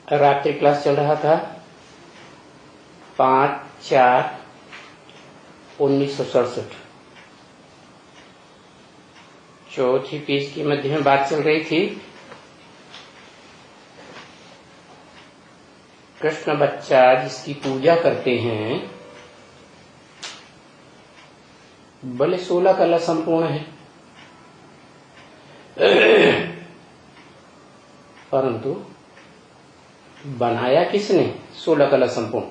रात्रि क्लास चल रहा था 5/4/1967। चौथी पेज की मध्य में बात चल रही थी। कृष्ण बच्चा जिसकी पूजा करते हैं भले 16 कला संपूर्ण है, परंतु बनाया किसने 16 कला संपूर्ण?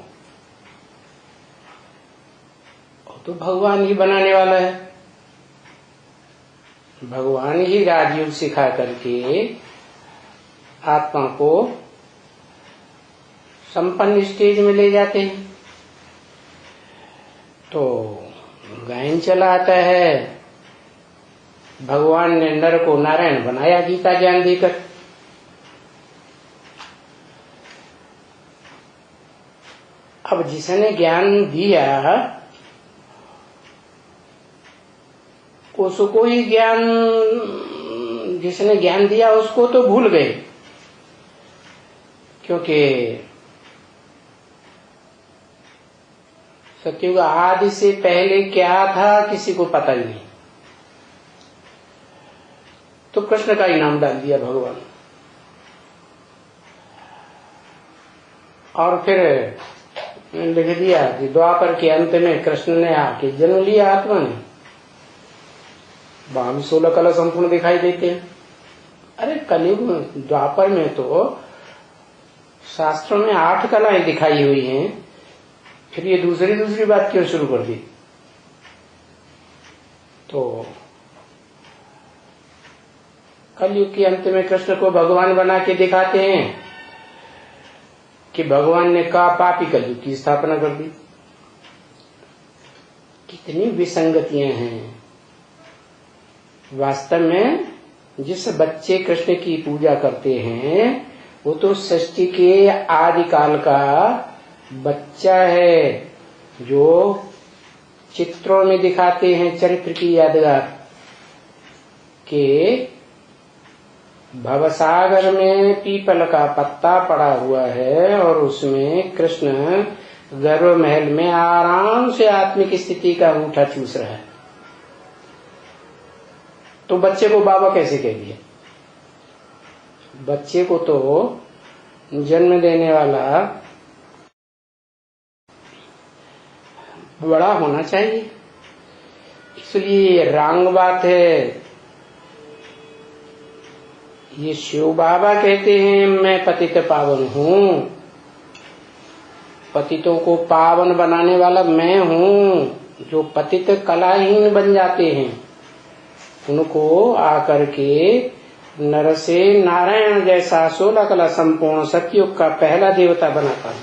तो भगवान ही बनाने वाला है। भगवान ही राजयोग सिखा करके आत्मा को संपन्न स्टेज में ले जाते हैं। तो गायन चला आता है, भगवान ने नर को नारायण बनाया गीता ज्ञान देकर। अब जिसने ज्ञान दिया उसको ही ज्ञान, जिसने ज्ञान दिया उसको तो भूल गए, क्योंकि सत्युग आदि से पहले क्या था किसी को पता ही नहीं। तो कृष्ण का इनाम डाल दिया भगवान। और फिर लिख दिया कि द्वापर के अंत में कृष्ण ने आके जन्म लिया आत्मा ने। वहां भी 16 कला संपूर्ण दिखाई देते हैं। अरे कलयुग में, द्वापर में तो शास्त्रों में 8 कलाएं दिखाई हुई हैं, फिर ये दूसरी बात क्यों शुरू कर दी? तो कलयुग के अंत में कृष्ण को भगवान बना के दिखाते हैं कि भगवान ने कहा पापी कलयुग की स्थापना कर दी। कितनी विसंगतियां हैं। वास्तव में जिस बच्चे कृष्ण की पूजा करते हैं वो तो सृष्टि के आदि काल का बच्चा है, जो चित्रों में दिखाते हैं चरित्र की यादगार के भवसागर में पीपल का पत्ता पड़ा हुआ है और उसमें कृष्ण गर्भ महल में आराम से आत्मिक स्थिति का अंगूठा चूस रहा है। तो बच्चे को बाबा कैसे कह दिया? बच्चे को तो जन्म देने वाला बड़ा होना चाहिए। इसलिए रंग बात है। ये शिव बाबा कहते हैं मैं पतित पावन हूँ, पतितों को पावन बनाने वाला मैं हूँ। जो पतित कलाहीन बन जाते हैं उनको आकर के नर से नारायण जैसा 16 कला संपूर्ण सतयुग का पहला देवता बनाता है।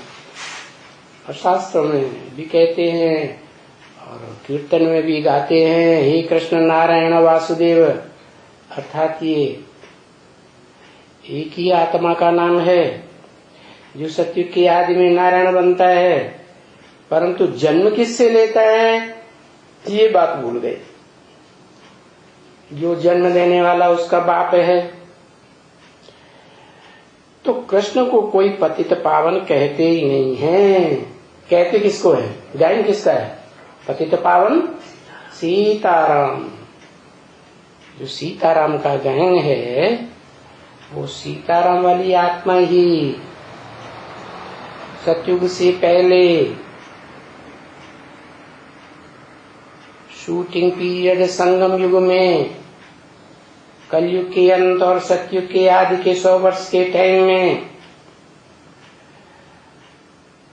और शास्त्रों में भी कहते हैं और कीर्तन में भी गाते हैं, हे कृष्ण नारायण वासुदेव, अर्थात ये एक ही आत्मा का नाम है जो सतयुग के आदि में नारायण बनता है, परंतु जन्म किससे लेता है ये बात भूल गए। जो जन्म देने वाला उसका बाप है। तो कृष्ण को कोई पतित पावन कहते ही नहीं है। कहते किसको है? गायन किसका है? पतित पावन सीताराम। जो सीताराम का गायन है वो सीताराम वाली आत्मा ही सतयुग से पहले शूटिंग पीरियड संगम युग में, कलयुग के अंत और सतयुग के आदि के 100 वर्ष के टाइम में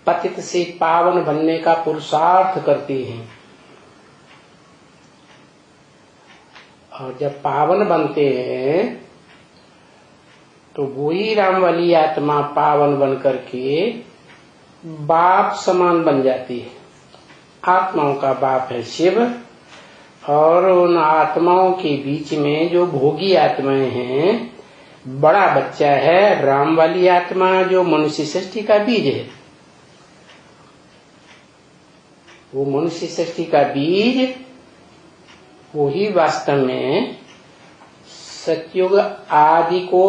पतित से पावन बनने का पुरुषार्थ करते हैं। और जब पावन बनते हैं तो वही राम वाली आत्मा पावन बन करके बाप समान बन जाती है। आत्माओं का बाप है शिव, और उन आत्माओं के बीच में जो भोगी आत्माएं हैं बड़ा बच्चा है राम वाली आत्मा, जो मनुष्य सृष्टि का बीज है। वो मनुष्य सृष्टि का बीज वो ही वास्तव में सतयुग आदि को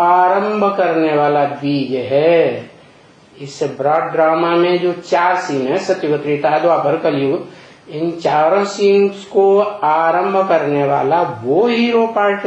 आरंभ करने वाला बीज है। इस ब्रॉड ड्रामा में जो 4 सीन है, सत्ययुग, त्रेता, द्वापर, कलयुग, इन चारों सीन्स को आरंभ करने वाला वो हीरो पार्ट